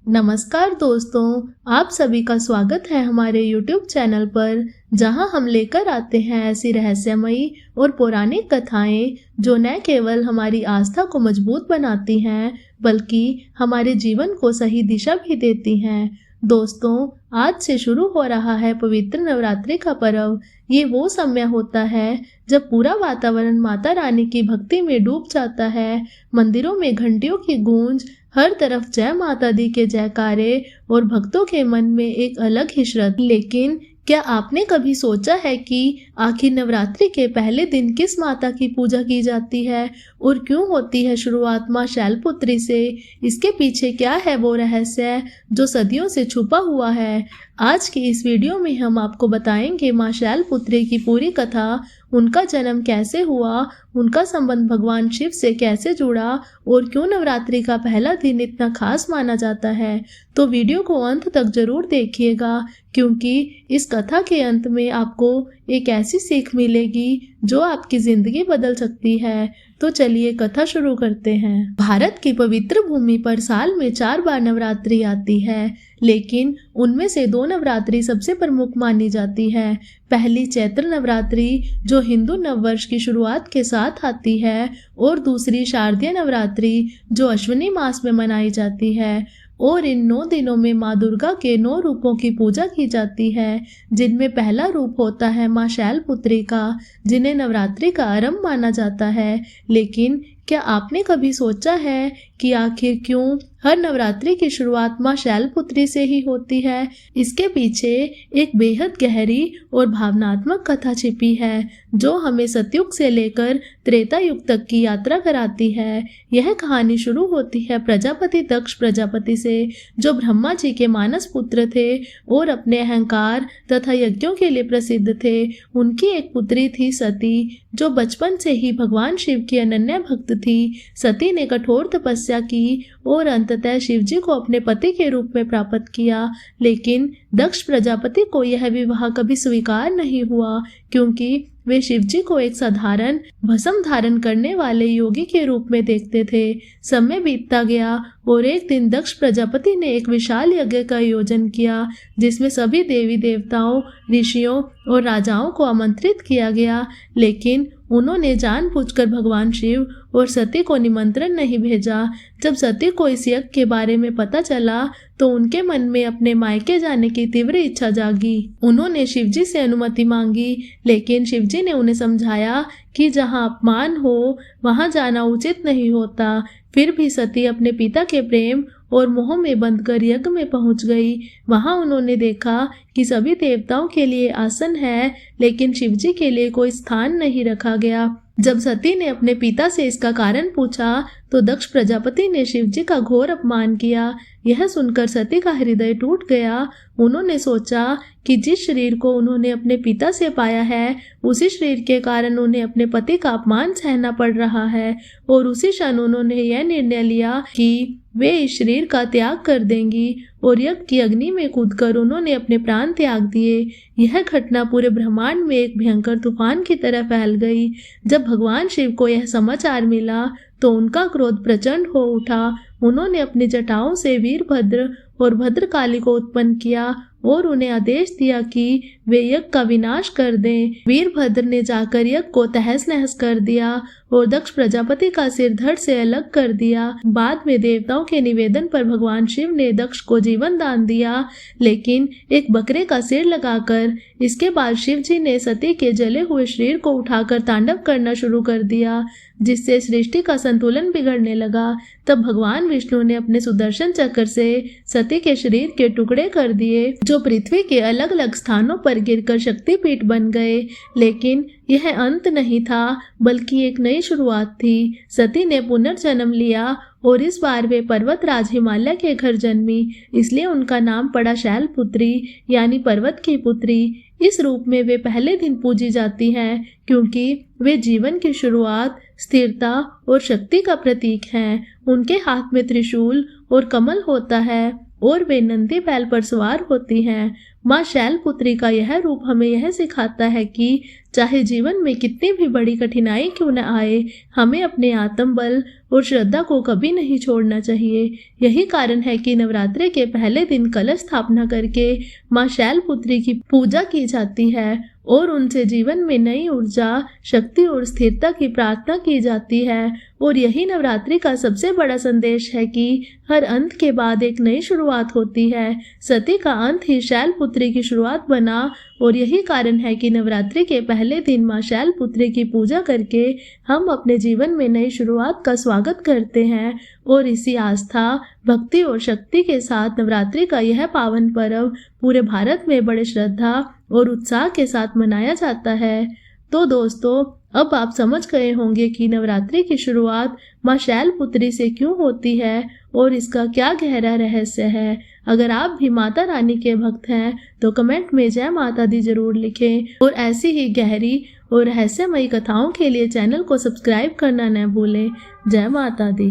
नमस्कार दोस्तों, आप सभी का स्वागत है हमारे YouTube चैनल पर, जहां हम लेकर आते हैं ऐसी रहस्यमयी और पौराणिक कथाएं जो न केवल हमारी आस्था को मजबूत बनाती हैं, बल्कि हमारे जीवन को सही दिशा भी देती हैं। दोस्तों, आज से शुरू हो रहा है पवित्र नवरात्रि का पर्व। ये वो समय होता है जब पूरा वातावरण माता रानी की भक्ति में डूब जाता है। मंदिरों में घंटियों की गूंज, हर तरफ जय माता दी के जयकारे और भक्तों के मन में एक अलग ही श्रद्धा। लेकिन क्या आपने कभी सोचा है कि आखिर नवरात्रि के पहले दिन किस माता की पूजा की जाती है और क्यों होती है शुरुआत मां शैलपुत्री से? इसके पीछे क्या है वो रहस्य जो सदियों से छुपा हुआ है? आज की इस वीडियो में हम आपको बताएंगे मां शैलपुत्री की पूरी कथा, उनका जन्म कैसे हुआ, उनका संबंध भगवान शिव से कैसे जुड़ा और क्यों नवरात्रि का पहला दिन इतना खास माना जाता है। तो वीडियो को अंत तक जरूर देखिएगा, क्योंकि इस कथा के अंत में आपको एक ऐसी सीख मिलेगी जो आपकी जिंदगी बदल सकती है। तो चलिए कथा शुरू करते हैं। भारत की पवित्र भूमि पर साल में 4 बार नवरात्रि आती है, लेकिन उनमें से 2 नवरात्रि सबसे प्रमुख मानी जाती है। पहली चैत्र नवरात्रि जो हिंदू नववर्ष की शुरुआत के साथ आती है, और दूसरी शारदीय नवरात्रि जो अश्विनी मास में मनाई जाती है। और इन 9 दिनों में माँ दुर्गा के 9 रूपों की पूजा की जाती है, जिनमें पहला रूप होता है माँ शैलपुत्री का, जिन्हें नवरात्रि का आरंभ माना जाता है। लेकिन क्या आपने कभी सोचा है कि आखिर क्यों हर नवरात्रि की शुरुआत मां शैलपुत्री से ही होती है? इसके पीछे एक बेहद गहरी और भावनात्मक कथा छिपी है, जो हमें सतयुग से लेकर त्रेता युग तक की यात्रा कराती है। यह कहानी शुरू होती है प्रजापति दक्ष प्रजापति से, जो ब्रह्मा जी के मानस पुत्र थे और अपने अहंकार तथा यज्ञों के लिए प्रसिद्ध थे। उनकी एक पुत्री थी सती, जो बचपन से ही भगवान शिव की अनन्य भक्त थी। सती ने कठोर तपस्या की और अंततः शिवजी को अपने पति के रूप में प्राप्त किया। लेकिन दक्ष प्रजापति को यह विवाह कभी स्वीकार नहीं हुआ, क्योंकि वे शिवजी को एक साधारण भस्म धारण करने वाले योगी के रूप में देखते थे। समय बीतता गया और एक दिन दक्ष प्रजापति ने एक विशाल यज्ञ का आयोजन किया, जिसमें सभी देवी देवताओं, ऋषियों और राजाओं को आमंत्रित किया गया। लेकिन उन्होंने जानबूझकर भगवान शिव और सती को निमंत्रण नहीं भेजा। जब सती को इस यज्ञ के बारे में पता चला तो उनके मन में अपने मायके जाने की तीव्र इच्छा जागी। उन्होंने शिवजी से अनुमति मांगी, लेकिन शिवजी ने उन्हें समझाया कि जहां अपमान हो वहां जाना उचित नहीं होता। फिर भी सती अपने पिता के प्रेम और मोह में बंधकर यज्ञ में पहुंच गई। वहां उन्होंने देखा कि सभी देवताओं के लिए आसन है, लेकिन शिवजी के लिए कोई स्थान नहीं रखा गया। जब सती ने अपने पिता से इसका कारण पूछा तो दक्ष प्रजापति ने शिवजी का घोर अपमान किया। यह सुनकर सती का हृदय टूट गया। उन्होंने सोचा कि जिस शरीर को उन्होंने अपने पिता से पाया है, उसी शरीर के कारण उन्हें अपने पति का अपमान सहना पड़ रहा है, और उसी क्षण उन्होंने यह निर्णय लिया कि वे इस शरीर का त्याग कर देंगी, और यज्ञ की अग्नि में कूदकर उन्होंने अपने प्राण त्याग दिए। यह घटना पूरे ब्रह्मांड में एक भयंकर तूफान की तरह फैल गई। जब भगवान शिव को यह समाचार मिला तो उनका क्रोध प्रचंड हो उठा। उन्होंने अपनी जटाओं से वीरभद्र और भद्रकाली को उत्पन्न किया और उन्हें आदेश दिया कि वे यज्ञ का विनाश कर दें। वीरभद्र ने जाकर यज्ञ को तहस नहस कर दिया और दक्ष प्रजापति का सिर धड़ से अलग कर दिया। बाद में देवताओं के निवेदन पर भगवान शिव ने दक्ष को जीवन दान दिया, लेकिन एक बकरे का सिर लगाकर। इसके बाद शिव जी ने सती के जले हुए शरीर को उठाकर तांडव करना शुरू कर दिया, जिससे सृष्टि का संतुलन बिगड़ने लगा। तब भगवान विष्णु ने अपने सुदर्शन चक्र से सती के शरीर के टुकड़े कर दिए, जो पृथ्वी के अलग अलग स्थानों पर गिरकर शक्तिपीठ बन गए। लेकिन यह अंत नहीं था, बल्कि एक नई शुरुआत थी। सती ने पुनर्जन्म लिया और इस बार वे पर्वत राज हिमालय के घर जन्मी, इसलिए उनका नाम पड़ा शैलपुत्री, यानी पर्वत की पुत्री। इस रूप में वे पहले दिन पूजी जाती हैं, क्योंकि वे जीवन की शुरुआत, स्थिरता और शक्ति का प्रतीक हैं। उनके हाथ में त्रिशूल और कमल होता है और वे नंदी बैल पर सवार होती हैं। माँ शैलपुत्री का यह रूप हमें यह सिखाता है कि चाहे जीवन में कितनी भी बड़ी कठिनाई क्यों न आए, हमें अपने आत्मबल और श्रद्धा को कभी नहीं छोड़ना चाहिए। यही कारण है कि नवरात्रि के पहले दिन कलश स्थापना करके माँ शैलपुत्री की पूजा की जाती है और उनसे जीवन में नई ऊर्जा, शक्ति और स्थिरता की प्रार्थना की जाती है। और यही नवरात्रि का सबसे बड़ा संदेश है कि हर अंत के बाद एक नई शुरुआत होती है। सती का अंत ही शैलपुत्री की शुरुआत बना और यही कारण है कि नवरात्रि के पहले दिन माँ शैलपुत्री की पूजा करके हम अपने जीवन में नई शुरुआत का स्वागत करते हैं। और इसी आस्था, भक्ति और शक्ति के साथ नवरात्रि का यह पावन पर्व पूरे भारत में बड़े श्रद्धा और उत्साह के साथ मनाया जाता है। तो दोस्तों, अब आप समझ गए होंगे कि नवरात्रि की शुरुआत माँ शैलपुत्री से क्यों होती है और इसका क्या गहरा रहस्य है। अगर आप भी माता रानी के भक्त हैं तो कमेंट में जय माता दी जरूर लिखें और ऐसी ही गहरी और रहस्यमयी कथाओं के लिए चैनल को सब्सक्राइब करना न भूलें। जय माता दी।